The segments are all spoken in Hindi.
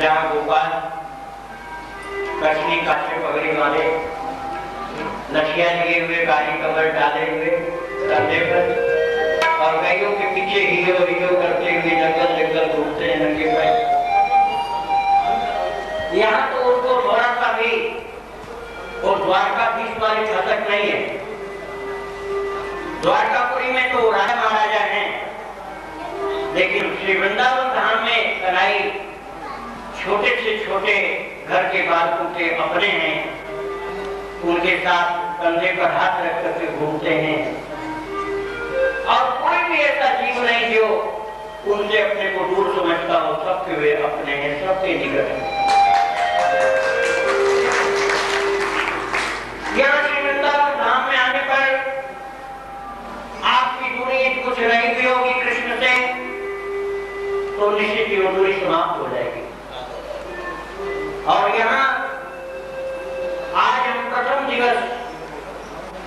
जहाँ गोपाल कश्मी काटे पगड़ी वाले नशिया लिए हुए काली कमर डाले हुए कंधे पर और गायों के पीछे हीरो हीरो करते हुए जंगल जंगल घूमते हैं नंगे पैर। यहाँ तो उनको थोड़ा सा भी वो द्वारकाधीश वाली खसक नहीं है। द्वारकापुरी में तो राजा महाराजा हैं, लेकिन श्री वृंदावन धाम में कन्हई छोटे से छोटे घर के बालकों के अपने हैं, उनके साथ कंधे पर हाथ रख करके घूमते हैं और कोई भी ऐसा जीव नहीं जो उनसे अपने को दूर समझता हो। सबके वे अपने हैं, सबके निकट हैं। यहाँ श्री वृंदावन धाम में आने पर आपकी दूरी कुछ रही भी होगी कृष्ण से तो निश्चित ही वो दूरी समाप्त हो जाएगी। और यहाँ आज हम प्रथम दिवस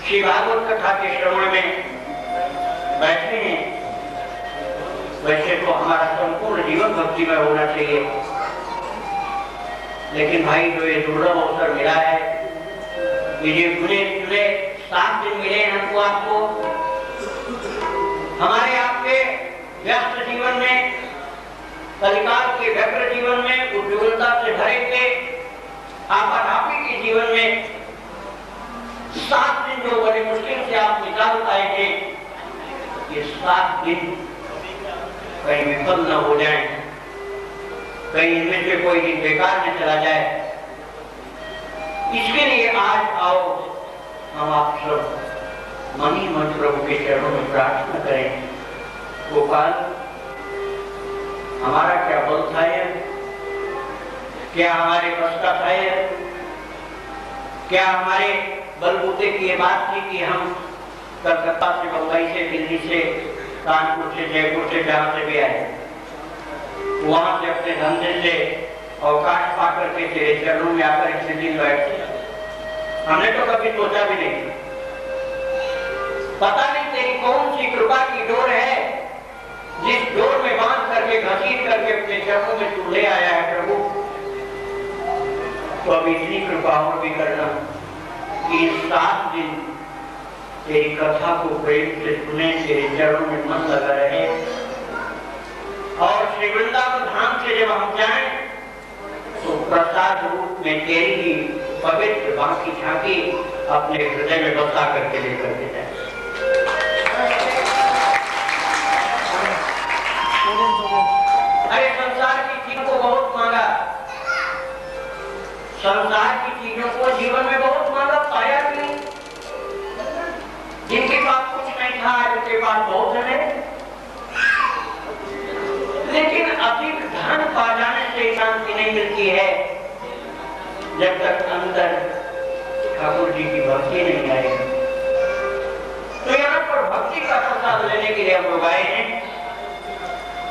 श्री भागवत कथा के श्रवण में बैठे हैं। वैसे तो हमारा संपूर्ण जीवन भक्ति में होना चाहिए, लेकिन भाई जो ये दुर्लभ अवसर मिला है, ये जुड़े 7 दिन मिले हमको आपको हमारे आपके व्यस्त जीवन में, कलिकाल के व्यग्र जीवन में, उज्ज्वलता से भरे हुए आपाधापी के जीवन में 7 दिन जो बड़ी मुश्किल से आप निकाल पाए थे, ये 7 दिन कहीं विफल न हो जाए, कहीं इनमें से कोई दिन बेकार न चला जाए। इसके लिए आज आओ हम आप सब मन ही मन प्रभु के चरणों में प्रार्थना करें। गोपाल, हमारा क्या बल था यह, क्या हमारे बस का था यह, क्या हमारे बलबूते की ये बात थी कि हम कलकत्ता से, बंबई से, दिल्ली से, कानपुर से, जयपुर से, जहां से भी आए, वहां से अपने धंधे से अवकाश पाकर के तेरे चरणों में आकर इतने दिन बैठे। हमने तो कभी सोचा भी नहीं। पता नहीं तेरी कौन सी कृपा की डोर है जिस डोर में बांध करके घसीट करके अपने चरणों में तू ले आया है प्रभु। तो अब इतनी कृपा और भी करना कि 7 दिन तेरी कथा को प्रेम से सुने, तेरे चरणों में मन लगा रहे और श्री वृंदावन धाम से जब हम जाएं तो प्रसाद रूप में तेरी ही पवित्र बांकी झांकी अपने हृदय में बसा करके लेकर के जाए। अरे संसार की चीजों को बहुत मांगा, संसार की चीजों को जीवन में बहुत मांगा, पाया भी नहीं। जिनके पास कुछ नहीं था उनके पास बहुत है, लेकिन अधिक धन पा जाने से शांति नहीं मिलती है जब तक अंदर ठाकुर जी की भक्ति नहीं आएगी। तो यहाँ पर भक्ति का प्रसाद लेने के लिए हम लोग आए हैं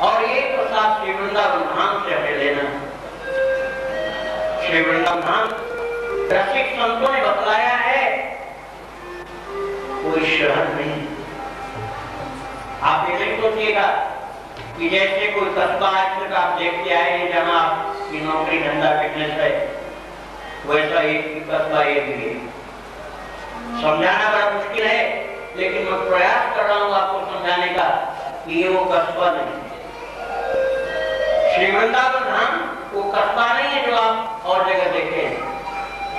और ये प्रसाद श्री वृंदावन धाम से हमें लेना। श्री वृंदावन धाम रसिक संतों ने बतलाया है, कोई शहर नहीं। आप ये नहीं सोचिएगा कि जैसे कोई कस्बा आज आप देखते आए हैं जहां आपकी नौकरी धंधा बिजनेस है, वैसा एक कस्बा ये भी है। समझाना बड़ा मुश्किल है, लेकिन मैं प्रयास कर रहा हूं आपको समझाने का कि ये वो कस्बा नहीं। श्री वृंदावन धाम वो कस्बा नहीं है जो आप और जगह देखे हैं।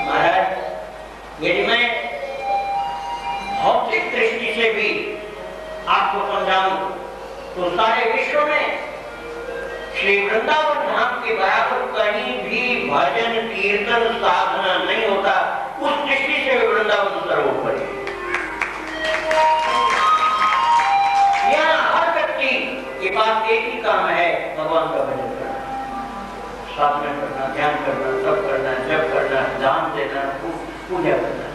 महाराज, यदि मैं भौतिक दृष्टि से भी आपको समझाऊं तो सारे विश्व में श्री वृंदावन धाम के बराबर कहीं भी भजन कीर्तन साधना नहीं होता। उस दृष्टि से वृंदावन सर्वोपरि है। यहाँ हर व्यक्ति के पास एक ही काम है, भगवान का भजन करना, साधना करना, ध्यान करना, तप करना, जप करना, दान देना, पूजा करना,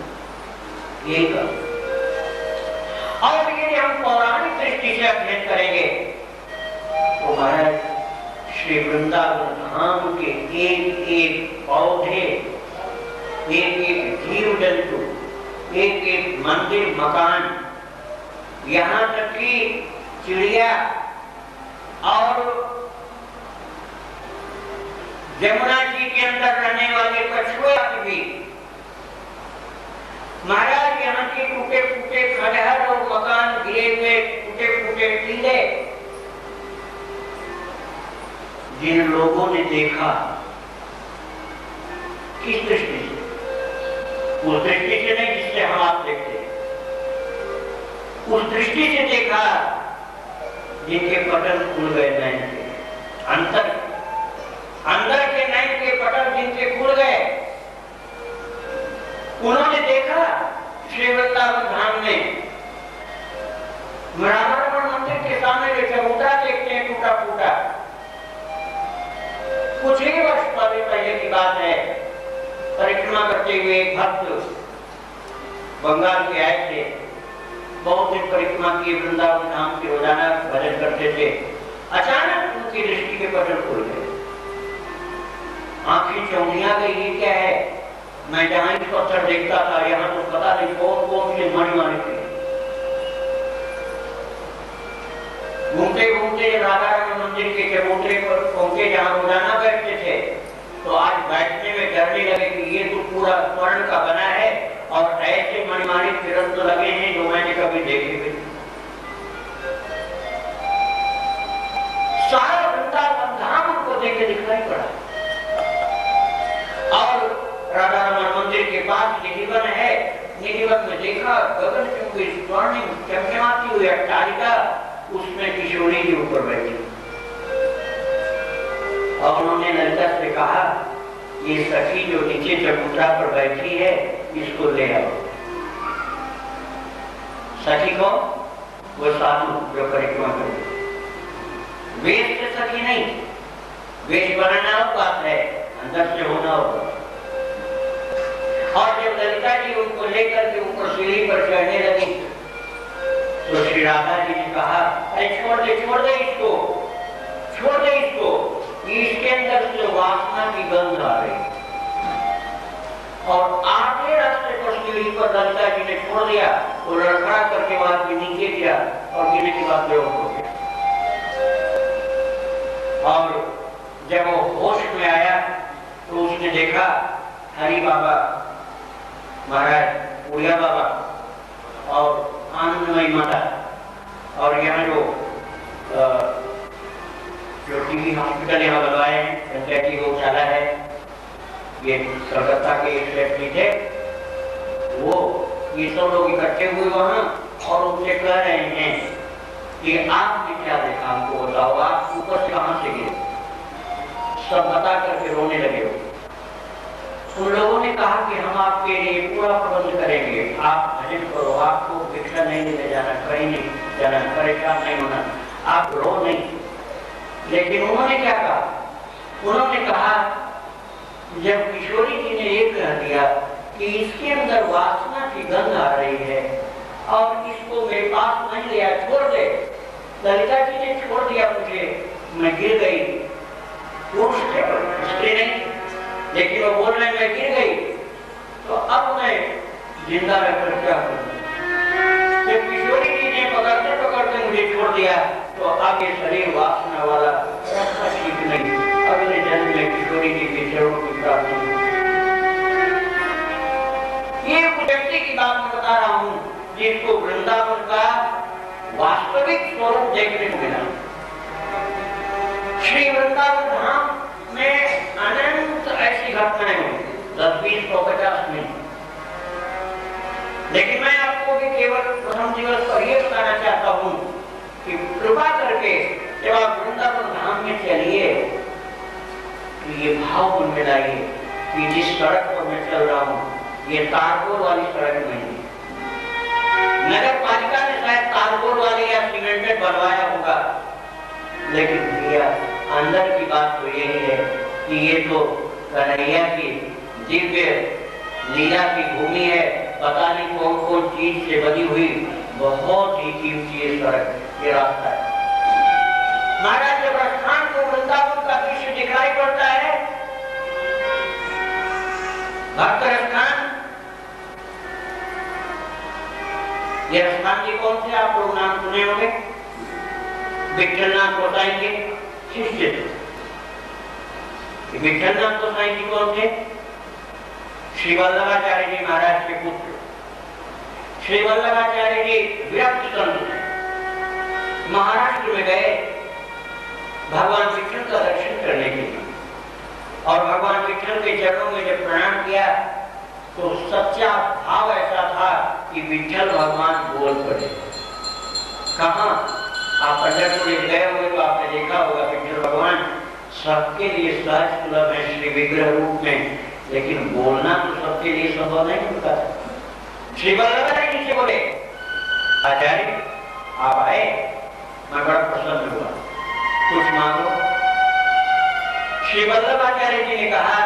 यही काम। और यदि हम पौराणिक दृष्टि से अध्ययन करेंगे तो महाराज श्री वृंदावन धाम के एक एक पौधे, एक एक जीव जंतु, एक एक मंदिर मकान, यहाँ तक कि चिड़िया और यमुना जी के अंदर रहने वाले कछुए भी महाराज यहाँ के टूटे फूटे खंडहर और मकान गिरे हुए टूटे फूटे टीले जिन लोगों ने देखा किस दृष्टि से, उस दृष्टि से नहीं जिससे हम आप देखते, उस दृष्टि से देखा जिनके पटल खुल गए नैन के अंदर के नैन के पटल जिनके खुल गए, उन्होंने देखा श्री वृंदावन धाम में राधारमण मंदिर के सामने जो चबूतरा देखते हैं टूटा फूटा, कुछ ही वर्ष पहले की बात है, परिक्रमा करते हुए एक भक्त बंगाल के आए थे, बहुत दिन परिक्रमा किए, वृंदावन धाम की रोजाना भजन करते थे। अचानक उनकी दृष्टि के पटल खुल गए, आंखें चौंधिया गई, ये क्या है? मैं जहां इस पत्थर देखता था यहाँ तो पता नहीं कौन कौन से मणि मारे थे। घूमते घूमते राधारमण मंदिर के चबूतरे पर पहुंचे जहां रोजाना बैठते थे, तो आज बैठने में डरने लगे कि ये तो पूरा स्वर्ण का बना है और ऐसे मणिमाणिक किरण तो लगे हैं जो मैंने कभी देखे भी। सारा वृंदावन धाम उनको देखे दिखाई पड़ा और राधारमण मंदिर के पास निधिवन है, निधिवन में देखा गगन की कोई स्वर्णिम चमचमाती हुई अट्टालिका, उसमें किशोरी जी ऊपर बैठी और उन्होंने ललिता से कहा ये सखी जो नीचे चबूतरा पर बैठी है इसको ले आओ। सखी को वो साधु जो परिक्रमा करे, वेश से सखी नहीं, वेश बनाना और बात है, अंदर से होना होगा। और जब ललिता जी उनको लेकर के ऊपर सीढ़ी पर चढ़ने लगी तो श्री राधा जी ने कहा अरे छोड़ दे इसको, छोड़ दे इसको, इसके अंदर से वासना की गंध आ रही। और आधे रास्ते पर सीढ़ी पर ललिता जी ने छोड़ दिया, वो लड़खड़ा करके बाद भी नीचे गिरा और गिरने के बाद बेहोश हो गया। और जब वो होश में आया तो उसने देखा हरि बाबा महाराज, उड़िया बाबा और आनंदमयी माता और यहाँ जो टीवी हॉस्पिटल यहाँ बनवाए हैं, पंचायती गौशाला है, ये कलकत्ता के एक व्यक्ति थे, वो ये सब लोग इकट्ठे हुए वहाँ और उनसे कह रहे हैं कि आपने क्या देखा, हमको बताओ, आप ऊपर से कहाँ से गिरे? सब बता करके रोने लगे। उन लोगों ने कहा कि हम आपके लिए पूरा प्रबंध करेंगे, आप भजन करो, आपको भिक्षा नहीं लेने जाना, कहीं नहीं जाना, परेशान नहीं होना, आप रो नहीं। लेकिन उन्होंने क्या कहा? उन्होंने कहा जब किशोरी जी ने ये कह दिया कि इसके अंदर वासना की गंध आ रही है और इसको मेरे पास नहीं लिया, छोड़ दे। ललिता जी ने छोड़ दिया मुझे, मैं गिर गई, पुरुष थे स्त्री नहीं, लेकिन वो बोल रहे मैं गिर गई, तो अब मैं जिंदा रहकर क्या करूं? जब किशोरी जी ने पकड़ते पकड़ते मुझे छोड़ दिया तो अब ये शरीर वासना वाला ठीक नहीं, अगले जन्म में किशोरी जी के चरणों की प्रार्थना। ये व्यक्ति की बात मैं बता रहा हूँ जिसको वृंदावन का वास्तविक स्वरूप देखने को मिला। श्री वृंदावन धाम में अनंत ऐसी घटनाएं हुई, 10, 20, 150 में, लेकिन मैं आपको भी केवल प्रथम दिवस पर यह बताना चाहता हूँ कि कृपा करके जब आप वृंदावन धाम में चलिए तो ये भाव मन में लाइए कि जिस सड़क पर मैं चल रहा हूँ ये तारकोल वाली सड़क नहीं है। नगर पालिका ने शायद तारकोल वाली या सीमेंटेड बनवाया होगा, लेकिन भैया अंदर की बात तो यही है कि ये तो कन्हैया की दिव्य लीला की भूमि है, पता नहीं कौन कौन चीज से बनी हुई, बहुत ही कीमती ये सड़क, ये रास्ता है। महाराज जब स्थान को वृंदावन का दृश्य दिखाई पड़ता है, भक्त स्थान, ये स्थान जी कौन से आप लोग नाम सुने होंगे? विठलनाथ बताएंगे, शिष्य विठलनाथ गोसाई जी कौन थे? श्री वल्लभाचार्य जी महाराज के पुत्र। श्री वल्लभाचार्य जी विरक्त संत थे। महाराष्ट्र में गए भगवान विठल का दर्शन करने के लिए, और भगवान विठल के चरणों में जब प्रणाम किया तो सच्चा भाव ऐसा था कि विठल भगवान बोल पड़े। कहा आप पंढरपुर गए होंगे तो आपने देखा होगा विठल भगवान सबके लिए सहज सुलभ है श्री विग्रह रूप में, लेकिन बोलना तो सबके लिए संभव नहीं होता। श्री वल्लभाचार्य जी से बोले, आचार्य आप आए, मैं बड़ा प्रसन्न हुआ, कुछ मांगो। श्री वल्लभाचार्य जी ने कहा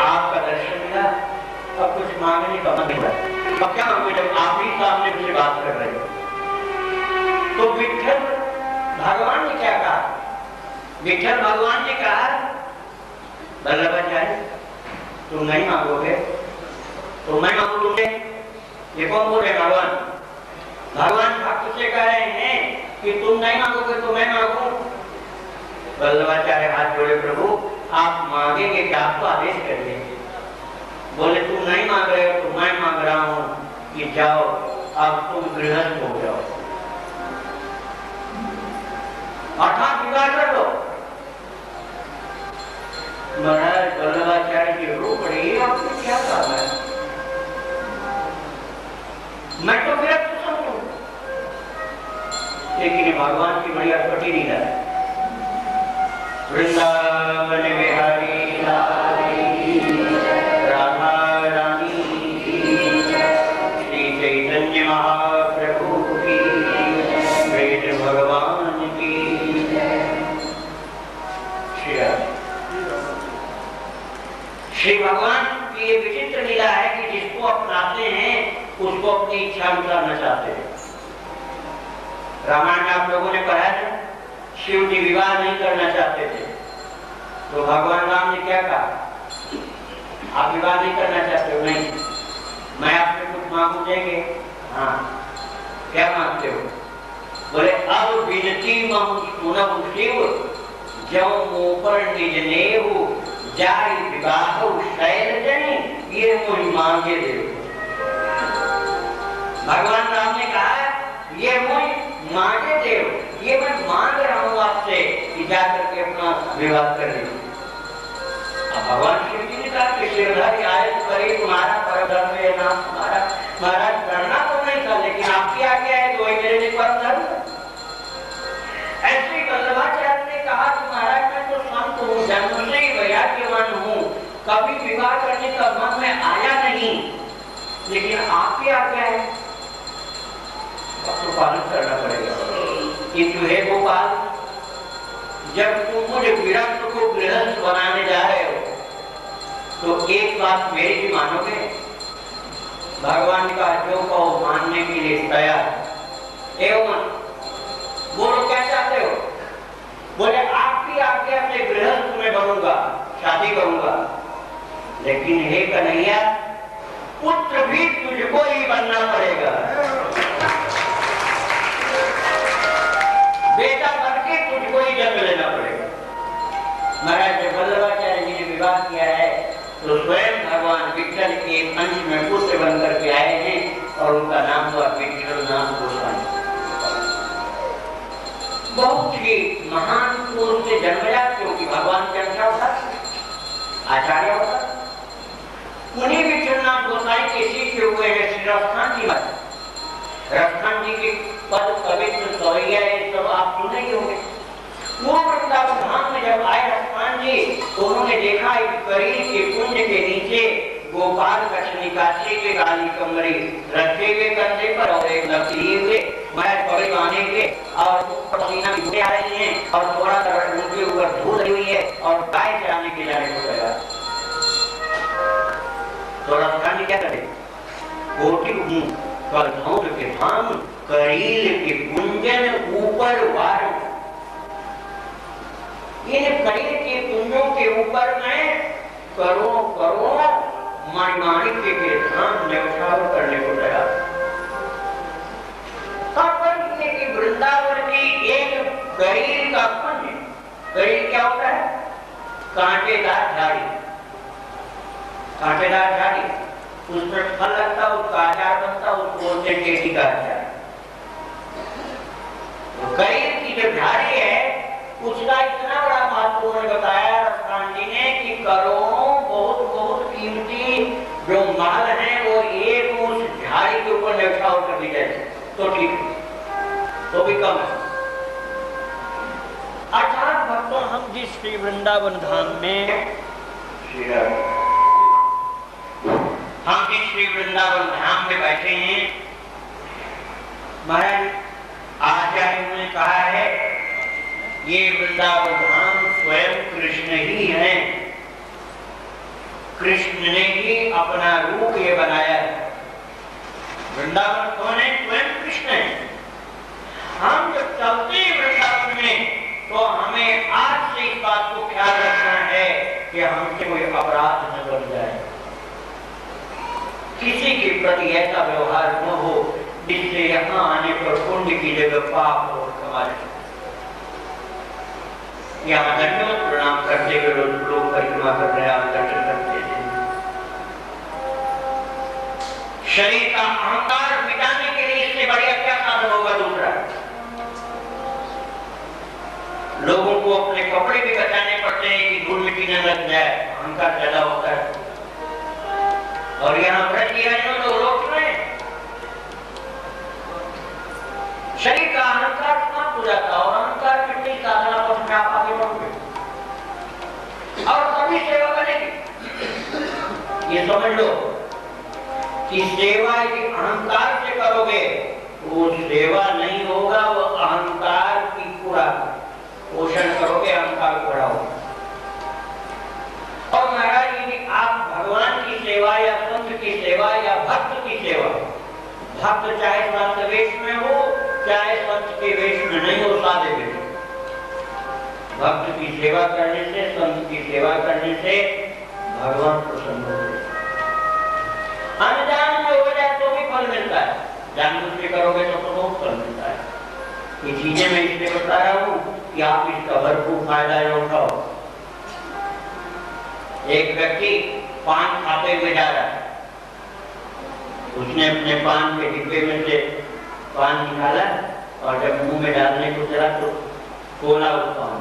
आपका दर्शन मिला, अब कुछ मांगने का मन नहीं हुआ, अब क्या मांगो जब आप ही सामने मुझे बात कर रहे हो। तो विठल भगवान ने क्या कहा? विठल भगवान ने कहा वल्लभाचार्य तुम नहीं मांगोगे तो मैं मांगू तुमसे। ये कौन बोल रहे भगवान? भगवान भक्त से कह रहे हैं कि तुम नहीं मांगोगे तो मैं मांगू। वल्लभाचार्य हाथ जोड़े, प्रभु आप मांगेंगे कि आपको आदेश करिए। बोले तुम नहीं मांग रहे हो तो मैं मांग रहा हूं कि जाओ अब तुम गृहस्थ हो जाओ, अर्थात विवाह कर लो। महाराज वल्लभाचार्य जी रो पड़े, आपने क्या कहा है? मैं तो विरक्त समझूं, लेकिन भगवान की बड़ी अटपटी लीला है। वृंदावन बिहारी लाल राधा रानी श्री चैतन्य महाप्रभु की, वेद भगवान की। श्री भगवान की ये विचित्र लीला है कि जिसको अपनाते हैं उसको अपनी इच्छा अनुसार नचाते हैं। रामायण में आप लोगों ने पढ़ा था, शिव जी विवाह नहीं करना चाहते थे तो भगवान राम ने क्या कहा? आप विवाह नहीं करना चाहते हो? नहीं, मैं आपसे कुछ मांगू, देंगे? हाँ, क्या मांगते हो? बोले अब विनती सुनब शिव जो मुंह पर निज नेहु जाई विवाह शैल जनी, ये मुझ मांगे दे। भगवान राम ने कहा ये मुझ मांगे दे, ये मैं मांग रहा हूं आपसे कि जाकर के अपना विवाह कर ले। अब भगवान शिव जी ने कहा कि शिरधारी आयत करे तुम्हारा परम धर्म है नाम तुम्हारा। महाराज करना तो नहीं था, लेकिन आपकी आज्ञा है तो वही मेरे लिए परम धर्म। ऐसे वल्लभाचार्य ने कहा कि महाराज मैं तो संत हूँ, जन्म से ही वैराग्यवान हूँ, कभी विवाह करने का मन में आया नहीं, लेकिन आपकी आज्ञा है तो पालन करना पड़ेगा। किंतु हे गोपाल, जब तुम मुझे विरक्त को गृहस्थ बनाने जा रहे हो तो एक बात मेरी भी मानोगे? भगवान का जो कहो मानने के लिए तैयार। एवं बोलो क्या चाहते हो? बोले आपकी आज्ञा से गृहस्थ में बनूंगा, शादी करूंगा, लेकिन हे कन्हैया पुत्र भी तुझको ही बनना पड़ेगा। बेटा बनके तुझको ही जन्म लेना पड़ेगा। महाराज जब वल्लभाचार्य जी ने विवाह किया है तो स्वयं भगवान विठल के अंश में पुत्र बनकर के आए हैं और उनका नाम हुआ विठलनाथ गोसाई। बहुत ही महान पुरुष से जन्मया, क्योंकि भगवान का क्या होता? आचार्य होता। उन्हीं विठलनाथ गोसाई के शिष्य हुए हैं श्री रस्थान जी महाराज। रस्थान जी के पद पवित्र सवैया ये सब आप सुने ही होंगे। वो वृंदावन धाम में जब आए रस्थान जी तो उन्होंने देखा एक करील के कुंज के नीचे गोपाल कछनिकाची के काली कमरी रखे हुए कंधे पर और एक लकड़ी हुए मैच पड़े बांधे हुए और पसीना भी आ रही है और थोड़ा सा उनके ऊपर धूल हुई है और गाय चराने के जाने को तैयार। तो रस्थान जी क्या करे? कोटि कलधौर के धाम करील के कुंजन ऊपर वार। इन करील के कुंजों के ऊपर में करोड़ों करोड़ों मणिमाणिक्य के धाम न्यौछावर करने को तैयार। वृंदावन की एक करील का कुंज। करील क्या होता है? कांटेदार झाड़ी, कांटेदार झाड़ी, उसमें फल लगता, उसका अचार बनता, उसको बोलते टेटी का अचार। तो करीब की जो झाड़ी है उसका इतना बड़ा महत्व उन्होंने बताया रसकान जी ने कि करोड़ों बहुत बहुत कीमती जो माल है वो एक उस झाड़ी के ऊपर न्यौछावर कर दी जाए तो ठीक है, तो भी कम है। अर्थात भक्तों, हम जिस श्री वृंदावन धाम में हम जिस श्री वृंदावन धाम में बैठे हैं, महाराज आचार्य ने कहा है ये वृंदावन धाम स्वयं कृष्ण ही है, कृष्ण ने ही अपना रूप ये बनाया है। वृंदावन कौन है? स्वयं कृष्ण है। हम जब चलते हैं वृंदावन में तो हमें आज से इस बात को ख्याल रखना है कि हमसे कोई अपराध न बन जाए, किसी के प्रति ऐसा व्यवहार न हो जिससे यहाँ आने पर पुण्य की जगह पाप और कमाल। यहाँ दंडवत प्रणाम करते हुए लोग परिक्रमा कर रहे हैं, दर्शन करते हैं। शरीर का अहंकार मिटाने के लिए इससे बढ़िया क्या साधन होगा दूसरा? लोगों को अपने कपड़े भी बचाने पड़ते हैं कि धूल मिट्टी न लग जाए, अहंकार ज्यादा होता है। और यहाँ व्रत किया लोग रोक रहे हैं, शरीर का अहंकार समाप्त हो जाता है और अहंकार मिट्टी साधना पर में आप आगे बढ़ोगे और तभी सेवा बनेगी। ये समझ लो कि सेवा यदि अहंकार से करोगे वो सेवा नहीं होगा, वो अहंकार की पूरा पोषण करोगे, अहंकार को बढ़ाओगे। और महाराज यदि आप भगवान की सेवा या संत की सेवा या भक्त की सेवा, भक्त चाहे संत वेश में हो चाहे संत के वेश में नहीं हो, सादे वेश, भक्त की सेवा करने से, संत की सेवा करने से भगवान प्रसन्न होते हैं। अनजान में हो जाए तो भी फल मिलता है, जानबूझ के करोगे तो बहुत फल मिलता है। ये चीजें मैं इसलिए बता रहा हूँ कि आप इसका भरपूर फायदा उठाओ। एक व्यक्ति पान खाते हुए जा रहा है, उसने अपने पान के डिब्बे में से पान निकाला और जब मुंह में डालने को चला तो खोला उस पान,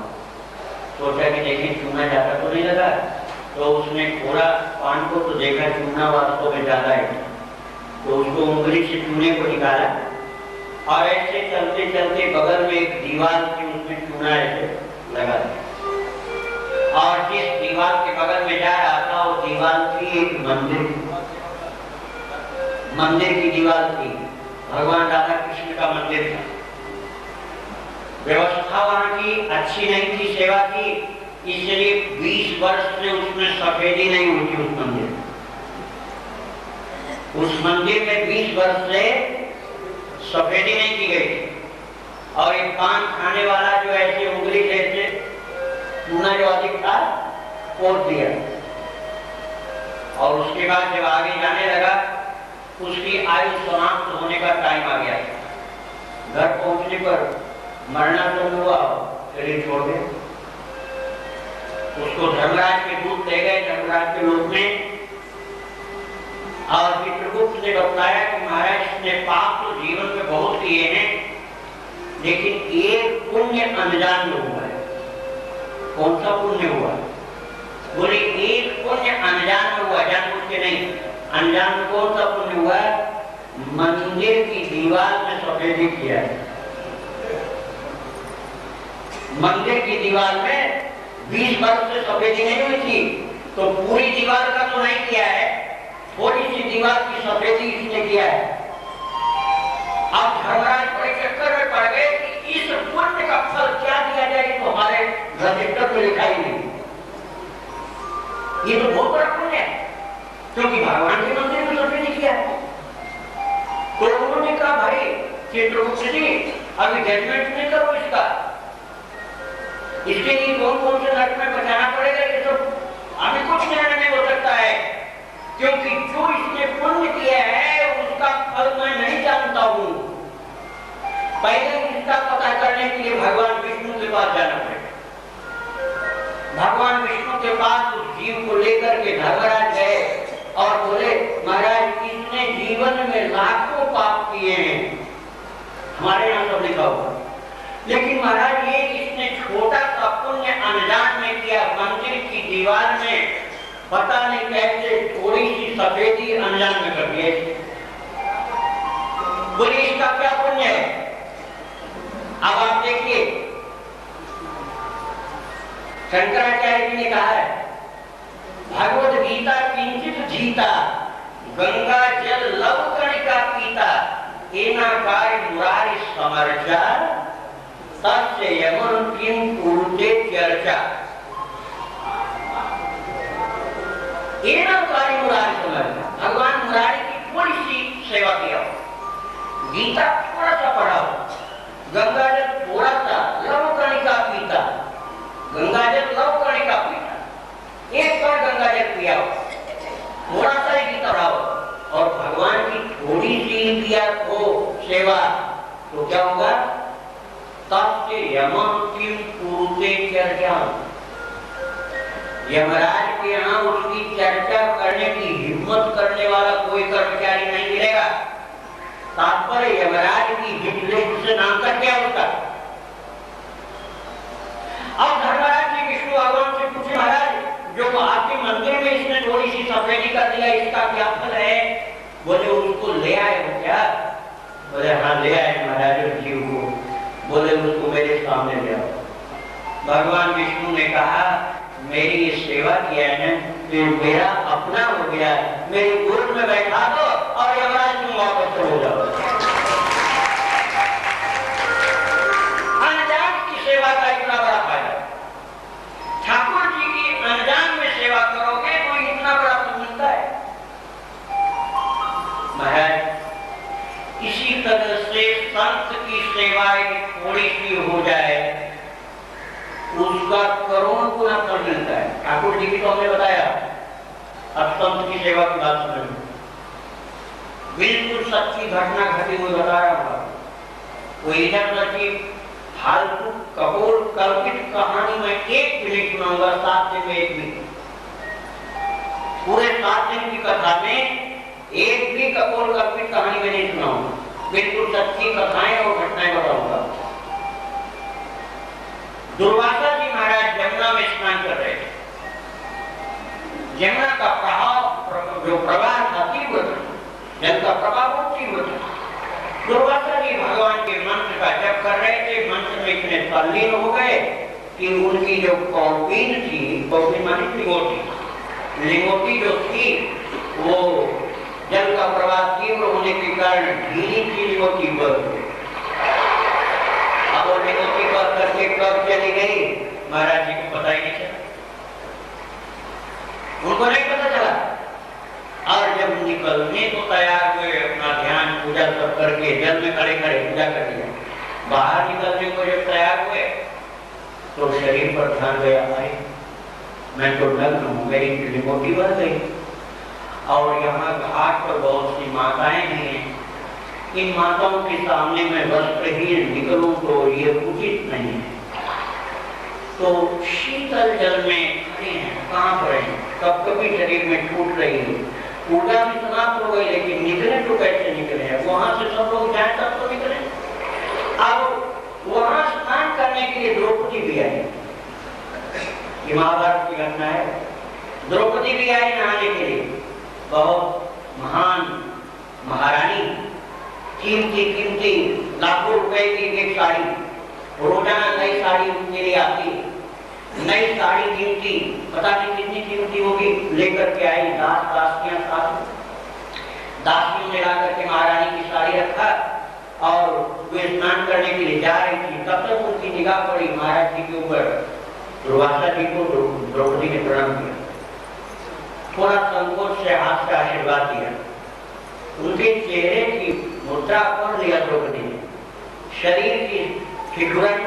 सोचा कि देखिए चूना ज्यादा तो नहीं लगा, तो उसने खोला पान को तो देखा चूना वास्तव में ज्यादा है, तो उसको उंगली से चूने को निकाला और ऐसे चलते चलते बगल में एक दीवार थी, उसमें चूना ऐसे लगा दिया और जिस दीवार के बगल में जा रहा था वो दीवार थी एक मंदिर की दीवार थी, भगवान राधा कृष्ण का मंदिर था। व्यवस्था वहां की अच्छी नहीं थी, सेवा की, इसलिए 20 वर्ष से उसमें सफेदी नहीं हुई थी। उस मंदिर में 20 वर्ष से सफेदी नहीं की गई और एक पान खाने वाला जो ऐसे उंगली जैसे चूना जो अधिक था पोत दिया और उसके बाद जब आगे जाने लगा उसकी आयु समाप्त होने का टाइम आ गया। घर पहुंचने पर मरणासन्न हुआ, शरीर छोड़ गए। उसको धर्मराज के दूत ले गए, धर्मराज के लोक में, और चित्रगुप्त ने बताया कि महाराज इसने पाप तो जीवन में बहुत किए हैं लेकिन एक पुण्य अनजान में हुआ है। कौन सा पुण्य हुआ? बोले एक पुण्य अनजान में हुआ, जानबूझ के नहीं। अनजान में कौन सा पुण्य हुआ? मंदिर की दीवार में सफेदी किया है। मंदिर की दीवार में 20 वर्ष से सफेदी नहीं हुई थी, तो पूरी दीवार का तो नहीं किया है, थोड़ी सी दीवार की सफेदी इसने किया है। अब धर्मराज बड़े चक्कर में पड़ गए कि इस पुण्य का फल क्या दिया जाए, तो हमारे रजिस्टर में लिखा ही नहीं। ये तो बहुत बड़ा पुण्य है क्योंकि भगवान के मंदिर में सफेदी किया है। तो उन्होंने कहा भाई चित्रगुप्त जी अभी जजमेंट नहीं करो इसका, इसके लिए कौन कौन से नर्क में बचाना पड़ेगा, ये सब अभी कुछ निर्णय नहीं हो सकता है क्योंकि जो इसने पुण्य किया है उसका फल मैं नहीं जानता हूं। पहले इसका पता करने के लिए भगवान विष्णु के पास जाना पड़ेगा। भगवान विष्णु के जीव को लेकर के धर्मराज गए और बोले महाराज इसने जीवन में लाखों पाप किए हैं, हमारे यहाँ सब लिखा हुआ, लेकिन महाराज ये इसने छोटा सा पुण्य अनजान में किया, मंदिर की दीवार में पता नहीं कैसे थोड़ी सी सफेदी अनजान में कर दिए, बोले इसका क्या पुण्य है। अब आप देखिए शंकराचार्य जी ने कहा है भगवद गीता किंचित जीता, गंगा जल लव कणिका पीता, एना कार्य मुरारी समर्चा, तस्य यमन किम कुरुते चर्चा। एना कार्य मुरारी समर्चा, भगवान मुरारी की थोड़ी सी सेवा किया, गीता थोड़ा सा पढ़ा हो, गंगा जल थोड़ा सा लव कणिका पीता, गंगा जल लव कणिका पीता, एक बार गंगा जल पिया हो, थोड़ा सा ही गीता पढ़ा हो और भगवान की थोड़ी सी किया हो सेवा, तो क्या होगा। तस्य यमं किम कुरुते चर्चा, यमराज के यहाँ उसकी चर्चा करने की हिम्मत करने वाला कोई कर्मचारी नहीं मिलेगा। तात्पर्य यमराज की हिट लिस्ट से नाम कर क्या होता। अब धर्मराज जी विष्णु भगवान से पूछे महाराज जो आपके मंदिर में इसने थोड़ी सी सफेदी कर दिया, इसका क्या फल है। बोले उसको ले आए हो क्या। बोले हाँ ले आए महाराज जीव को। बोले उसको मेरे सामने ले आओ। भगवान विष्णु ने कहा मेरी ये सेवा किया है तो मेरा अपना हो गया, मेरी गोद में बैठा दो और यमराज तुम वापस हो जाओ। अनजान की सेवा का इतना बड़ा फायदा, ठाकुर जी की अनजान में सेवा करोगे तो इतना बड़ा फल मिलता है। महाराज इसी तरह से संत की सेवाएं थोड़ी सी हो जाए उसका करोड़ गुना फल मिलता है। ठाकुर जी की तो हमने बताया, अब संत की सेवा की बात सुनो, बिल्कुल सच्ची घटना घटी हुई बता रहा हूं। कोई इधर की फालतू कपोल कल्पित कहानी में एक भी नहीं सुनाऊंगा, 7 दिन में एक भी, पूरे 7 दिन की कथा में एक भी कपोल कल्पित कहानी में नहीं सुनाऊंगा, बिल्कुल सच्ची कथाएं और घटनाएं बताऊंगा। दुर्वासा जी महाराज यमुना में स्नान कर रहे थे। यमुना का प्रभाव जो प्रवाह था तीव्र था, जल का प्रभाव बहुत तीव्र था। दुर्वासा जी भगवान के मंत्र का जप कर रहे थे, मंत्र में इतने तल्लीन हो गए कि उनकी जो कौपीन थी, कौपीन मानी लिंगोटी, लिंगोटी जो थी वो जल का प्रवाह तीव्र होने के कारण ढीली सी लिंगोटी बढ़ गई। अब वो लिंगोटी पर करके कब चली गई महाराज जी को पता ही नहीं चला, उनको नहीं पता चला। और जब निकलने को तैयार हुए अपना ध्यान पूजा सब करके जल में खड़े खड़े पूजा कर दिया, बाहर निकलने को जब तैयार हुए तो शरीर पर ध्यान गया, भाई मैं तो नग्न हूं, मेरी लिंगोटी बढ़ गई और यहाँ घाट पर बहुत सी माताएं हैं, इन माताओं के सामने मैं वस्त्रहीन निकलूं तो ये उचित नहीं है। तो शीतल जल में खड़े हैं, कांप रहे हैं, कब कभी शरीर में छूट रही है, पूजा भी समाप्त हो गई लेकिन निकले तो कैसे निकले हैं, वहां से सब लोग जाए तब तो निकले। अब वहां स्नान करने के लिए द्रौपदी भी आई, महाभारत की घटना है, द्रौपदी भी आई नहाने के लिए, बहुत महान महारानी, कीमती लाखों रुपए की एक साड़ी, रोजाना नई साड़ी उनके लिए आती, नई साड़ी कीमती, पता नहीं कितनी कीमती होगी, लेकर के आई। दासियां साथ, दासियों ने ला करके महारानी की साड़ी रखा और वे स्नान करने के लिए जा रही थी, तब तक उनकी निगाह पड़ी महाराज जी के ऊपर। दुर्वासा जी को द्रौपदी ने प्रणाम किया, थोड़ा संकोच से हाथ से आशीर्वाद दिया, उनके चेहरे की मुद्रा पढ़ लिया द्रौपदी ने, शरीर की ठिठुरन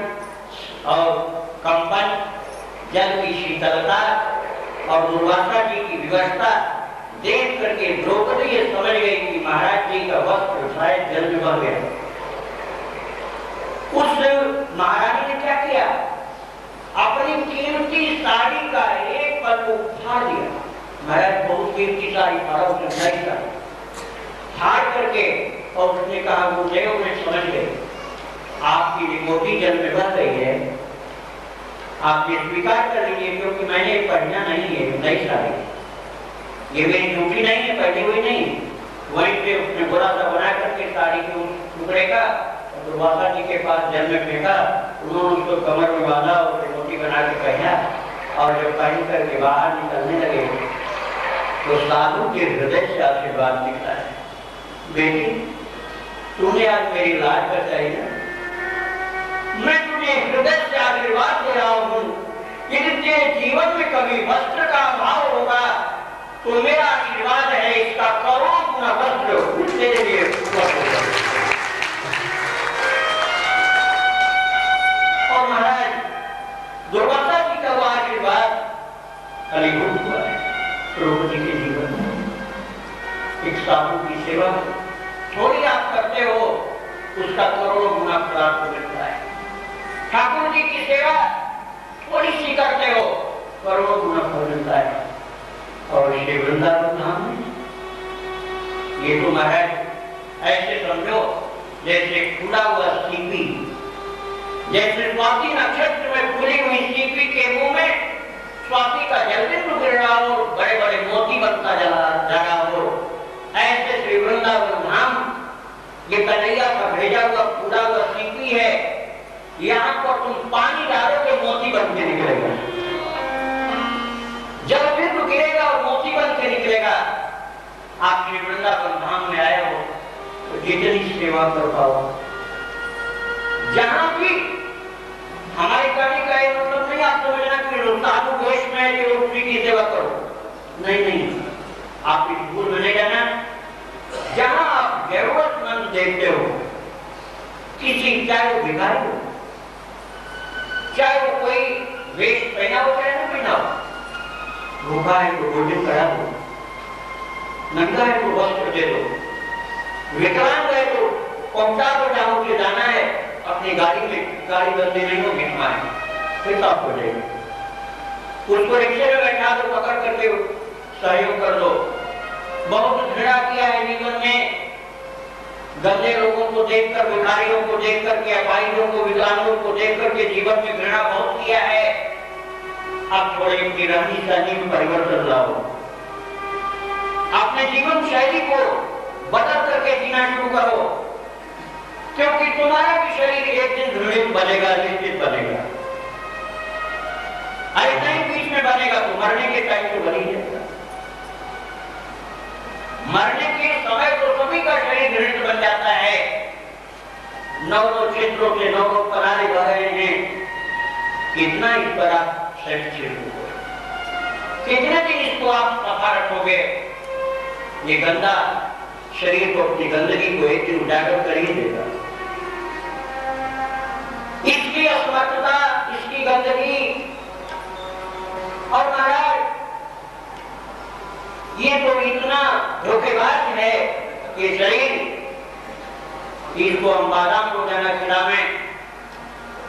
और कंपन, जल की शीतलता और दुर्वासा जी की विवशता देख करके द्रौपदी ये समझ गई कि महाराज जी का वस्त्र शायद जल में बह गया। उस महारानी ने क्या किया, अपनी कीमती साड़ी का एक पल को फाड़ दिया। महाराज बहुत देर की सारी फाड़ा, उसने नहीं कहा, फाड़ करके और उसने कहा वो उन्हें समझ गए आपकी रिपोर्टी जल में बह गई है, आप ये स्वीकार कर लीजिए, क्योंकि मैंने पढ़ना नहीं है, नहीं साड़ी ये मेरी ड्यूटी नहीं है, पढ़ी हुई नहीं। वहीं पे उसने बुरा सा बना करके साड़ी के उस टुकड़े का दुर्वासा जी के पास जल में फेंका, उन्होंने उसको कमर में बांधा और रोटी बना के पहना, और जब पहन करके बाहर निकलने लगे तो साधु के हृदय से आशीर्वाद निकला है, बेटी तूने आज मेरी लाज बचाई ना, मैं तुझे हृदय से आशीर्वाद दे रहा हूँ, यदि तेरे जीवन में कभी वस्त्र का अभाव होगा तो मेरा आशीर्वाद है, इसका करोड़ गुना वस्त्र तेरे लिए उपलब्ध होगा। और महाराज दुर्वासा जी का वो आशीर्वाद फलीभूत हुआ है द्रौपदी के जीवन में। एक साधु की सेवा थोड़ी आप करते हो, उसका करोड़ों गुना प्राप्त मिलता है। ठाकुर जी की सेवा थोड़ी सी करते हो, करोड़ों गुना फल मिलता है। और श्री वृंदावन धाम में ये तो महाराज ऐसे समझो जैसे खुला हुआ सीपी, जैसे स्वाति नक्षत्र में खुली हुई सीपी के मुंह में स्वाति का जलबिंदु गिर रहा हो, बड़े बड़े मोती बनता जा रहा हो, ऐसे श्री वृंदावन धाम ये कन्हैया का भेजा हुआ खुला हुआ सीपी है। यहाँ पर तुम पानी डालोगे मोती बन के निकलेगा, जल बिंदु गिरेगा और मोती बन के निकलेगा। आप श्री वृंदावन धाम में आए हो तो जितनी सेवा कर पाओ, जहां भी हमारे कहने का ये मतलब नहीं आप समझना कि साधु वेश में है कि उसी की सेवा करो, नहीं नहीं, आप इस भूल में नहीं जाना। जहां आप जरूरतमंद देखते हो किसी, चाहे वो भिखारी हो, चाहे वो कोई वेश पहना हो चाहे ना पहना हो, भूखा है तो भोजन करा दो, नंगा है तो वस्त्र दे दो, विकलांग है तो पहुंचा दो जहां उसे जाना है, अपनी गाड़ी में गाड़ी बंदी नहीं हो गिनवा है, फिर साफ हो जाएगी। उसको रिक्शे में बैठा दो, पकड़ करके सहयोग कर दो। बहुत घृणा किया है जीवन में, गंदे लोगों को देखकर, भिखारियों को देख करके, अपाहिजों को, विकलांगों को देख करके जीवन में घृणा बहुत किया है। अब थोड़ी उनकी रहनी सहनी में परिवर्तन लाओ, अपने जीवन शैली को बदल करके जीना शुरू करो, क्योंकि तुम्हारा भी शरीर एक दिन घृणित बनेगा, निश्चित बनेगा। अरे नहीं बीच में बनेगा तो मरने के टाइम तो बनी जाएगा। मरने के समय तो सभी का शरीर घृणित बन जाता है। नौ क्षेत्रों से नौ पराले बह रहे हैं, कितना इस पर आप कितने दिन इसको आप सफा रखोगे? ये गंदा शरीर को, अपनी गंदगी को एक दिन उजागर कर ही देगा। इसकी असमर्थता, इसकी गंदगी, और महाराज ये तो इतना धोखेबाज है ये शरीर, इसको हम बादाम रोजाना खिलाएं,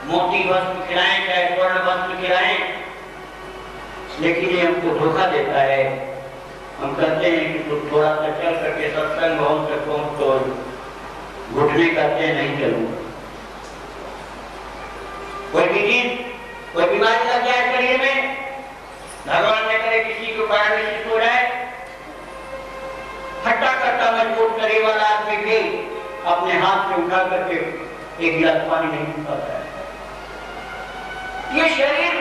मोती वस्त्र खिलाएं, चाहे स्वर्ण वस्त्र खिलाएं, लेकिन ये हमको धोखा देता है। हम कहते हैं कि तो थोड़ा सा चल करके सत्संग भवन तक पहुंच, तो घुटने कहते हैं नहीं चलूंगा। कोई चीज, कोई बीमारी लग जाए शरीर में, भगवान ने करे किसी को पैरालिसिस हो जाए, हट्टा कट्टा मजबूत शरीर वाला आदमी भी अपने हाथ से उठा करके एक गिलास पानी नहीं पी पाता है। ये शरीर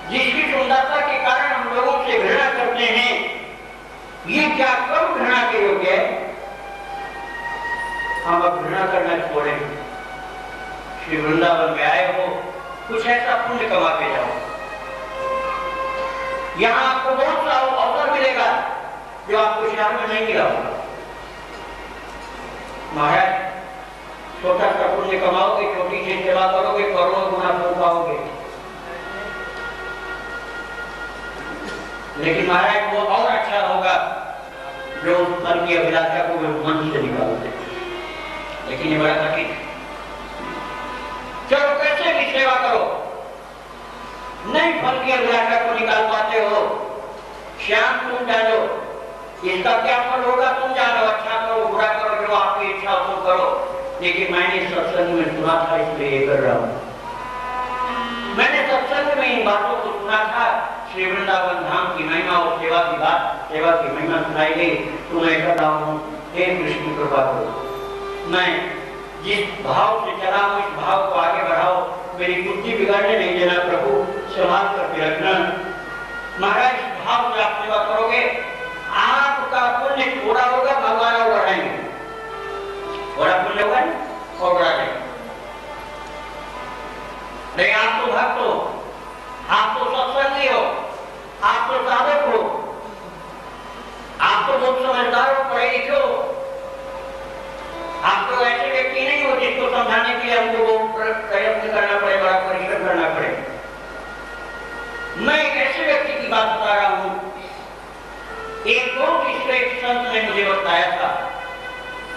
जिसकी सुंदरता के कारण हम लोगों से घृणा करते हैं, ये क्या कम घृणा के योग्य है? हम अब घृणा करना छोड़ें। श्री वृंदावन में आए हो, कुछ ऐसा पुण्य कमा के जाओ, यहाँ आपको बहुत सा अवसर मिलेगा जो आपको शहर में नहीं मिला होगा। महाराज छोटा सा पुण्य कमाओगे, छोटी सी सेवा करोगे, करोड़ों गुना फल पाओगे। लेकिन महाराज वो और अच्छा होगा जो उस फल की अभिलाषा को मन से निकाल दे। लेकिन ये बड़ा कठिन है। चलो कैसे भी सेवा करो, नहीं फल की अभिलाषा को निकाल पाते हो, श्याम तुम जानो, इसका क्या फल होगा तुम जानो, अच्छा करो बुरा करो, जो आपकी इच्छा हो तो करो। लेकिन मैंने सत्संग में सुना था इसलिए ये कर रहा हूं। मैंने सत्संग में इन बातों को सुना था, श्री वृंदावन धाम की महिमा और सेवा की बात, सेवा की महिमा सुनाई गई, तो मैं कर रहा हूँ हे कृष्ण कृपा करो, मैं जिस भाव से चला हूँ इस भाव को आगे बढ़ाओ, मेरी बुद्धि बिगाड़ने नहीं देना प्रभु, संभाल करके रखना। महाराज इस भाव से आप सेवा करोगे, आपका पुण्य थोड़ा होगा, भगवान और बढ़ाएंगे, बड़ा पुण्य होगा और बढ़ा देंगे। नहीं आप तो भक्त हो, आप तो सत्संगी हो, आप तो साधक हो, आप तो बहुत समझदार हो, पढ़े लिखे हो, आप तो ऐसे व्यक्ति नहीं हो जिसको समझाने के लिए हमको वो प्रयत्न करना पड़े, बड़ा परिश्रम करना पड़े। मैं एक ऐसे व्यक्ति की बात बता रहा हूं, एक बहुत ही श्रेष्ठ संत ने मुझे बताया था,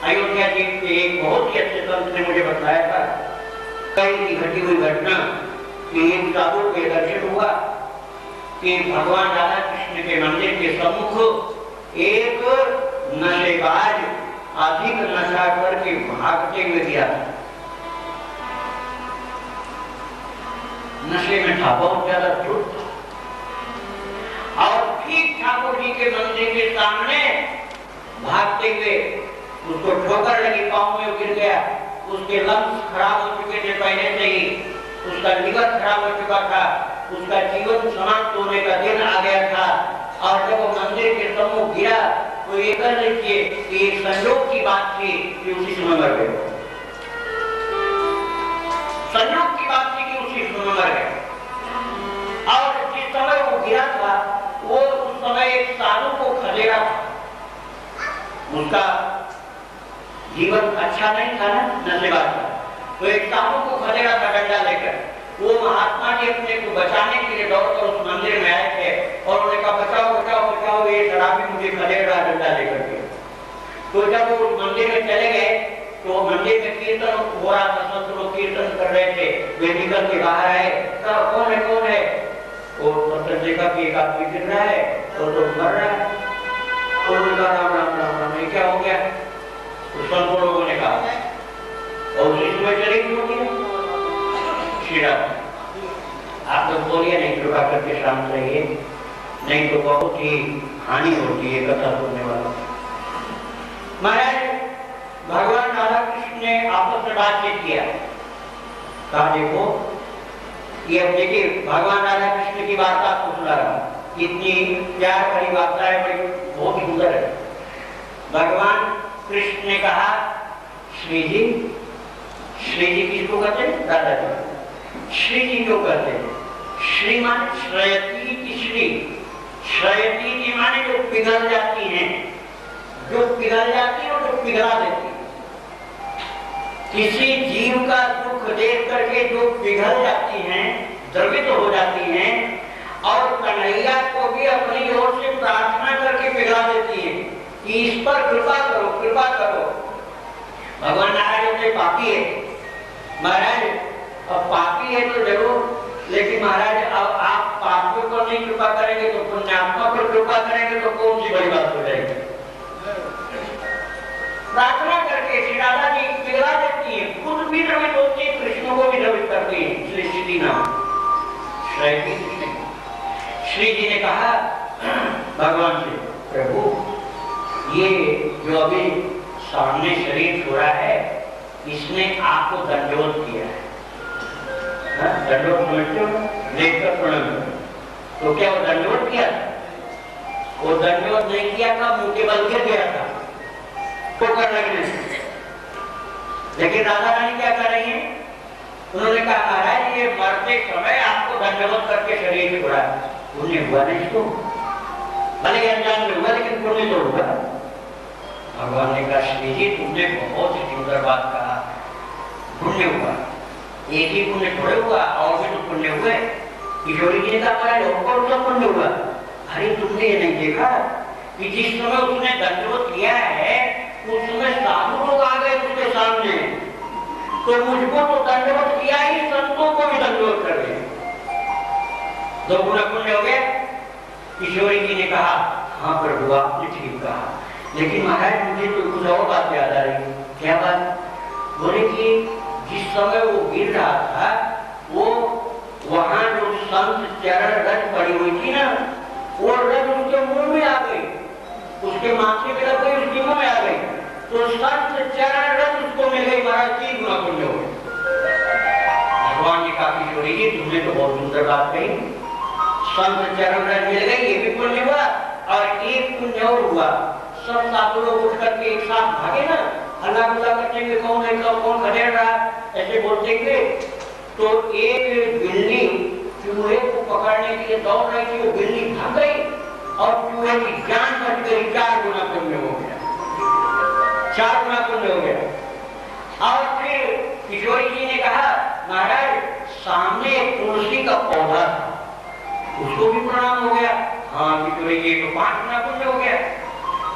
अयोध्या जी के एक बहुत ही अच्छे संत ने मुझे बताया था, कई घटी हुई घटना कि एक साधु के दर्शन हुआ कि भगवान राधा कृष्ण के मंदिर के सम्मुख एक नशेबाज अधिक नशा करके भागते हुए गया। नशे में था, बहुत ज्यादा धूप था, और ठीक ठाकुर जी के मंदिर के सामने भागते हुए उसको ठोकर लगी, पांव में गिर गया, उसके लंग्स खराब हो चुके थे पहले से ही, उसका लिवर खराब हो चुका था, उसका जीवन समाप्त होने का दिन आ गया था। और जब वो मंदिर के सम्मुख गिरा तो ये कर लीजिए कि एक संयोग की बात थी कि उसी समय मर गए, संयोग की बात थी कि उसी समय मर गए। और जिस समय वो गिरा था वो उस समय एक साधु को खदेड़ा था, उसका जीवन अच्छा नहीं था ना, नशेबाज था, तो एक साधु को खदेड़ा था डंडा लेकर। वो महात्मा जी अपने को बचाने के लिए दौड़कर उस मंदिर में आए थे और उन्होंने कहा बचाओ बचाओ बचाओ, ये शराबी मुझे खदेड़ रहा डंडा लेकर के। तो जब वो मंदिर में चले गए तो मंदिर में कीर्तन हो रहा था, संत लोग कीर्तन कर रहे थे, वे निकल के बाहर आए, कहा कौन है कौन है? वो सत्संग देखा कि एक आदमी गिर रहा है और तो मर रहा है, तो उनका राम राम राम राम, ये क्या हो गया? तो संत लोगों ने कहा और उसी समय चली गई होगी श्री राम, आप लोग बोलिए नहीं, कृपा करके शांत रहिए, नहीं तो बहुत ही हानि होती है कथा सुनने वाला। महाराज भगवान राधा कृष्ण ने आपस में बातचीत किया, कहा देखो ये अब देखिए भगवान राधा कृष्ण की वार्ता आपको सुना रहा, इतनी प्यार भरी वार्ता है, बड़ी बहुत सुंदर है। भगवान कृष्ण ने कहा श्री जी किसको कहते हैं? राधा जी। श्री जी क्यों कहते हैं? श्रीमान श्रयती की श्री, श्रयती की माने जो पिघल जाती हैं, जो पिघल जाती है और जो पिघला देती है। किसी जीव का दुख देख करके जो पिघल जाती हैं, द्रवित हो जाती हैं, और कन्हैया को भी अपनी ओर से प्रार्थना करके पिघला देती है कि इस पर कृपा करो कृपा करो। भगवान नारायण होते पापी है महाराज, अब पापी है तो जरूर, लेकिन महाराज अब आप पापियों पर नहीं कृपा करेंगे तो पुण्यात्मा पर कृपा करेंगे तो कौन सी बड़ी बात हो जाएगी? प्रार्थना करके श्री राधा जी पिघला देती है, खुद भी द्रवित होती है, कृष्ण को भी द्रवित करती है, इसलिए श्री नाम श्री जी ने कहा भगवान से, प्रभु ये जो अभी सामने शरीर छोड़ा है इसने आपको दंडवत किया है, दंडवत समझते हो? देखकर प्रणाम, तो क्या वो दंडवत किया था? वो दंडवत नहीं किया था, मुंह के बल गिर गया था तो कर लगने। लेकिन राधा रानी क्या कर रही है? उन्होंने कहा महाराज ये मरते समय आपको दंडवत करके शरीर छोड़ा, पुण्य हुआ नहीं इसको, भले अनजान में हुआ लेकिन पुण्य तो हुआ। भगवान ने कहा श्री जी तुमने बहुत ही सुंदर बात कहा, पुण्य हुआ, एक ही पुण्य थोड़े हुआ, और भी तो पुण्य हुए। किशोरी जी ने कहा हमारा लोगों को पुण्य हुआ। अरे तुमने ये नहीं देखा कि जिस समय उसने दंडवत किया है उस समय साधु लोग आ गए उसके सामने, तो मुझको तो दंडवत किया ही, संतों को भी दंडवत कर दिया। 2 गुना पुण्य हो गया। किशोरी जी ने कहा हाँ प्रभु आपने ठीक कहा, लेकिन महाराज मुझे तो कुछ और बात याद आ रही। क्या बात? बोले कि जिस समय वो गिर रहा था, वो वहां जो संत चरण रज पड़ी हुई थी ना, वो रज उसके मुंह में आ गई, उसके माथे में लग गई, उसके मुंह में आ गई, तो संत चरण रज उसको मिल गई। महाराज 3 गुना पुण्य हो गए। भगवान ने कहा किशोरी जी तुमने तो बहुत सुंदर बात कही, संत चरण रज मिल गई, ये भी पुण्य हुआ, और एक पुण्य और हुआ। सब साधु लोग उठ करके एक साथ भागे ना, हल्ला गुल्ला करते हुए कौन है कौन खदेड़ रहा, ऐसे बोलते हुए, तो एक बिल्ली चूहे को पकड़ने के लिए दौड़ रही थी, वो बिल्ली भाग गई और चूहे की जान बच गई। 4 गुना पुण्य हो गया, 4 गुना पुण्य हो गया। और फिर किशोरी जी ने कहा महाराज सामने एक तुलसी का पौधा था, उसको भी प्रणाम हो गया। हाँ किशोरी जी तो 5 गुना पुण्य हो गया।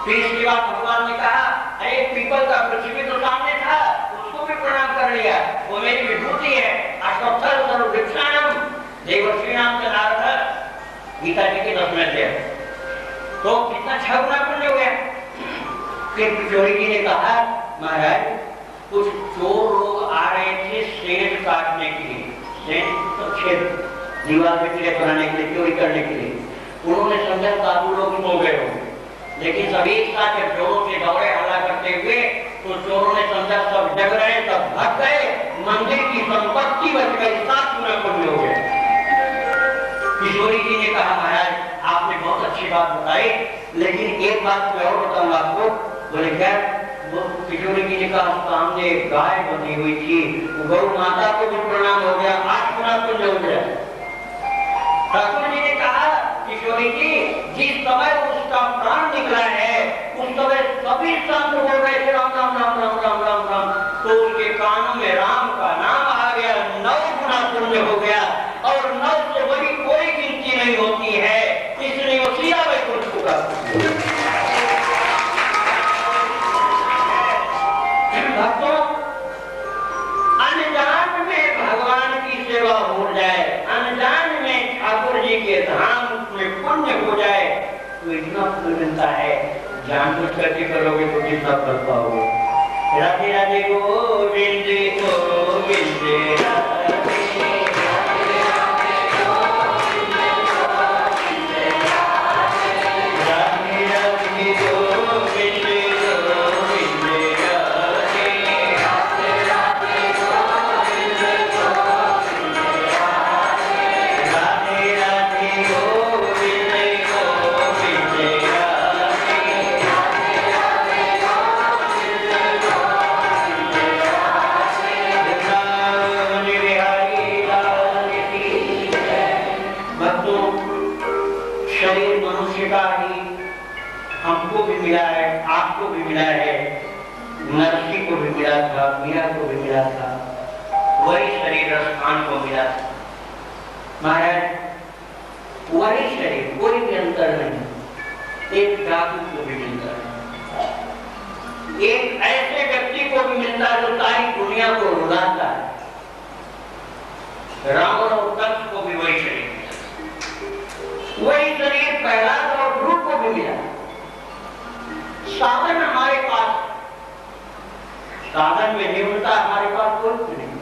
फिर इसके बाद भगवान ने कहा अरे पीपल का पृथ्वी तो सामने था, उसको भी प्रणाम कर लिया, वो मेरी विभूति है। अश्वत्थर सर्ववृक्षाणाम देवर्षीणाम च नारद, गीता जी के 10वें अध्याय। तो कितना 6 गुना पुण्य हो गया। फिर किशोरी जी ने कहा महाराज कुछ चोर लोग आ रहे थे सेंध काटने के लिए, सेंध तो छेद दीवार में कीड़े बनाने के लिए, चोरी करने के लिए। उन्होंने समझा साधु लोग सो गए होंगे, लेकिन सभी एक साथ जब चोरों से दौड़े हल्ला करते हुए, तो चोरों ने समझा सब जग रहे, सब भाग गए, मंदिर की संपत्ति बच गई, 7 गुना पुण्य हो गया। किशोरी जी ने कहा महाराज आपने बहुत अच्छी बात बताई, लेकिन एक बात मैं और बताऊंगा आपको। बोले क्या? वो किशोरी जी ने कहा सामने एक गाय बंधी हुई थी, गौ माता को भी प्रणाम हो गया, 8 गुना पुण्य हो गया। ठाकुर जी ने कहा किशोरी जी जिस समय उसका प्राण निकला है, उस समय सभी संत बोल रहे थे राम राम राम राम राम राम राम, तो उसके कानों में राम का नाम आ गया, 9 गुना पुण्य हो गया। और 9 से बड़ी कोई गिनती नहीं होती है, इसलिए वो सीधा वैकुंठ को प्राप्त हुआ। भक्तों अनजान में भगवान की सेवा हो जाए, अनजान में ठाकुर जी के धाम में पुण्य हो जाए, तो इतना पुण्य मिलता है, जानबूझ करके करोगे तो कितना कर पाओगे। राधे राधे गोविंद गोविंद हमको भी मिला है, आपको भी मिला है, नरसी को भी मिला था, मीरा को भी मिला था, वही शरीर रसखान को मिला था। महाराज वही शरीर, कोई भी अंतर नहीं। एक डाकू को भी मिलता है, एक ऐसे व्यक्ति को भी मिलता है जो सारी दुनिया को रुलाता है। रावण और कंस को भी वही शरीर मिला, वही शरीर प्रहलाद और ध्रुव को भी मिला। साधन हमारे पास, साधन में निम्नता हमारे पास कोई नहीं,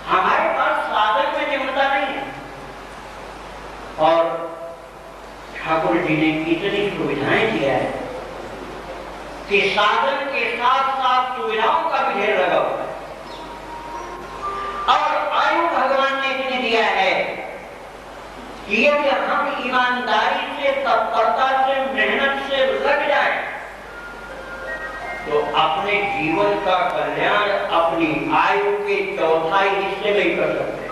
हमारे पास साधन में निम्नता नहीं है। और ठाकुर जी ने इतनी सुविधाएं दिया है कि साधन के साथ साथ सुविधाओं का भी ढेर लगा हुआ है। और आयु भगवान ने इतनी दिया है कि यदि हम ईमानदारी से, तत्परता से, मेहनत से लग जाए तो अपने जीवन का कल्याण अपनी आयु के 1/4 हिस्से में ही कर सकते हैं।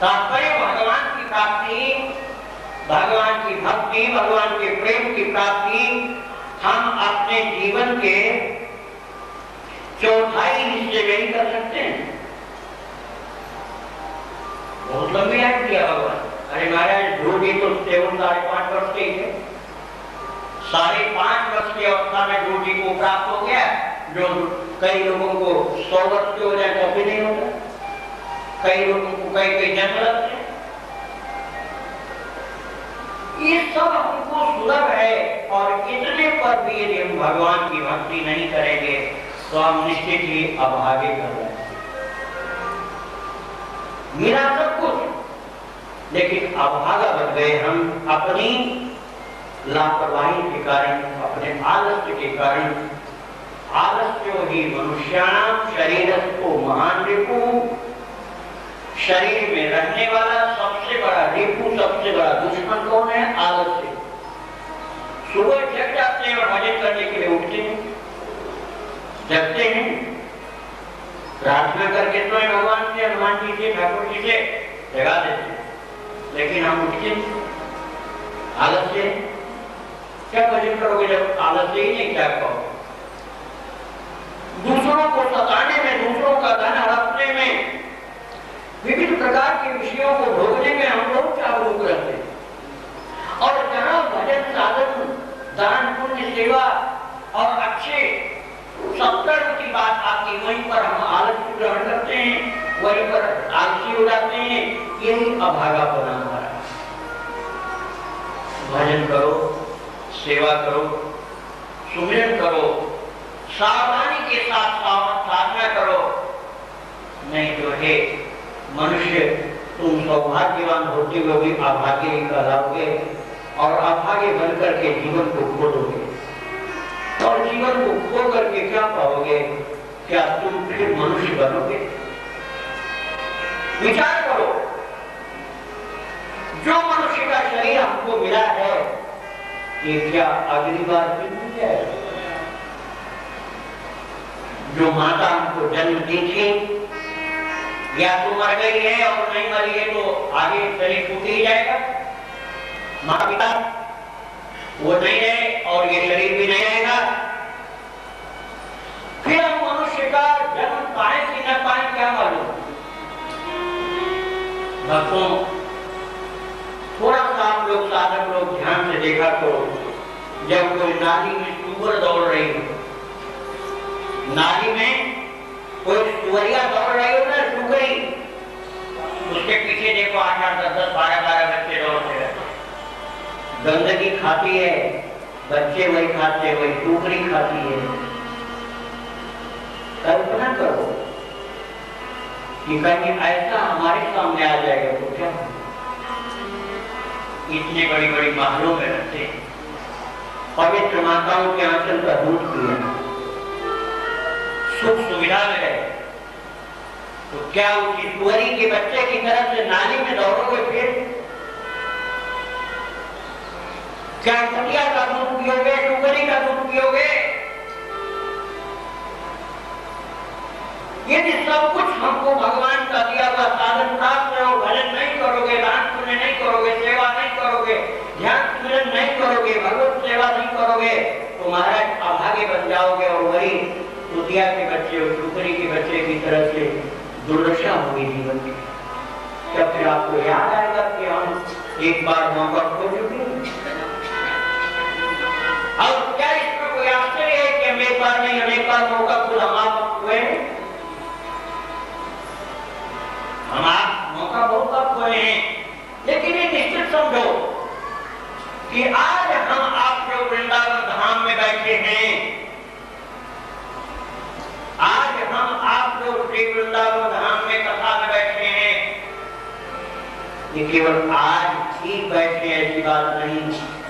तात्पर्य भगवान की प्राप्ति, भगवान की भक्ति, भगवान के प्रेम की प्राप्ति हम अपने जीवन के 1/4 हिस्से में ही कर सकते हैं। बहुत लंबी आयु दिया भगवान। अरे महाराज ध्रुव जी तो केवल 5.5 वर्ष के ही है, 5.5 वर्ष की अवस्था में ध्रुव जी को प्राप्त हो गया, जो कई लोगों को 100 वर्ष के हो जाए तो भी नहीं होता, कई लोगों को कई जन्म लगते हैं। ये सब हमको सुलभ है, और इतने पर भी यदि हम भगवान की भक्ति नहीं करेंगे तो हम निश्चित ही अभागे कर रहे हैं। मिला सब कुछ, लेकिन अभागा बन गए हम अपनी लापरवाही के कारण, अपने आलस्य के कारण। आलस्यो ही मनुष्याणाम शरीरस्थो महान रिपु। शरीर में रहने वाला सबसे बड़ा रिपु, सबसे बड़ा दुश्मन कौन है? आलस्य। सुबह जग जाते हैं और भजन करने के लिए उठते हैं, जगते हैं, प्रार्थना करके तो भगवान से, हनुमान जी से, ठाकुर जी से जगा देते हैं, लेकिन हम उठते आलस्य। क्या भजन करोगे जब आलस्य ही नहीं? क्या कहोगे? दूसरों को सताने में, दूसरों का धन हड़पने में, विभिन्न प्रकार के विषयों को भोगने में हम लोग जागरूक रहते हैं। और जहां भजन, साधन, दान, पुण्य, सेवा और अच्छे सत्कर्म की बात आती, वहीं पर हम आलस्य ग्रहण करते हैं, वहीं पर आलसी हो जाते हैं। यही अभागापना हमारा। भजन करो, सेवा करो, सुमिरन करो, सावधानी के साथ साधना करो, नहीं तो हे मनुष्य, तुम सौभाग्यवान होते हुए भी अभागे ही कहलाओगे, और अभागे बनकर के जीवन को खो दोगे। और जीवन को खो करके क्या पाओगे? क्या तुम फिर मनुष्य बनोगे? विचार करो, जो मनुष्य का शरीर हमको मिला है, ये क्या अगली बार भी मिल जाएगा? जो माता हमको जन्म दी थी, या तो मर गई है, और नहीं मरी है तो आगे शरीर टूट ही जाएगा। माता पिता वो नहीं रहे और ये शरीर भी नहीं रहेगा। फिर हम मनुष्य का जन्म पाए कि न पाए, क्या मालूम? भक्तों, थोड़ा सा आप लोग, साधक लोग ध्यान से देखा तो, जब कोई नाली में सुअर दौड़ रही हो, नाली में कोई सुअरिया दौड़ रही हो ना, सुगरी, उसके पीछे देखो 8, 10, 12 बच्चे दौड़ते रहते। गंदगी खाती है, बच्चे वही खाते हैं, वही सुगरी खाती है। कल्पना करो कि कहीं ऐसा हमारे सामने आ जाएगा तो क्या? इतनी बड़ी बड़ी महलों में रहते हैं, पवित्र माताओं के आंचल का दूध पिया, सुख सुविधा में रहे, तो क्या उसकी सुअरी के बच्चे की तरफ से नाली में दौड़ोगे? फिर क्या कुटिया का दूध पियोगे? सुअरी का दूध पियोगे? यदि सब कुछ हमको भगवान का दिया हुआ साधन प्राप्त है और भजन नहीं करोगे, दान पुण्य नहीं करोगे, सेवा नहीं करोगे, ध्यान स्मरण नहीं करोगे, भगवत सेवा नहीं करोगे, तो महाराज अभागे बन जाओगे, और वही कुटिया के बच्चे और सुकरी के बच्चे की तरह से दुर्दशा होगी जीवन की। क्या फिर आपको याद आएगा कि हम एक बार मौका खो चुके हैं? और क्या इसमें कोई आश्चर्य है कि हम एक बार नहीं, अनेक बार मौका खुद हम आप हुए हैं? हम आप मौका बहुत कम खोए हैं, लेकिन ये निश्चित समझो कि आज हम आप जो वृंदावन धाम में बैठे हैं, आज हम आप जो श्री वृंदावन धाम में कथा में बैठे हैं, ये केवल आज ही बैठे ऐसी बात नहीं,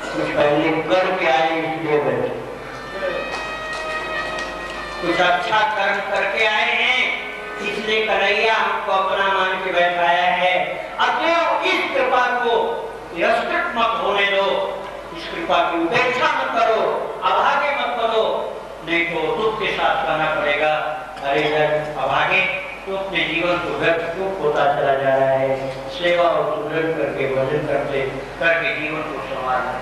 कुछ पहले करके आए इसलिए बैठे, कुछ अच्छा कर्म करके आए हैं, इसलिए कन्हैया हमको अपना मान के बैठाया है। अतएव इस कृपा को तिरस्कृत मत होने दो, इस कृपा की उपेक्षा मत करो, अभागे मत करो, नहीं तो दुख के साथ कहना पड़ेगा, अरे जब अभागे तो अपने जीवन को व्यर्थ क्यों होता चला जा रहा है? सेवा और सुमिरन करके, भजन करके जीवन को संवारना।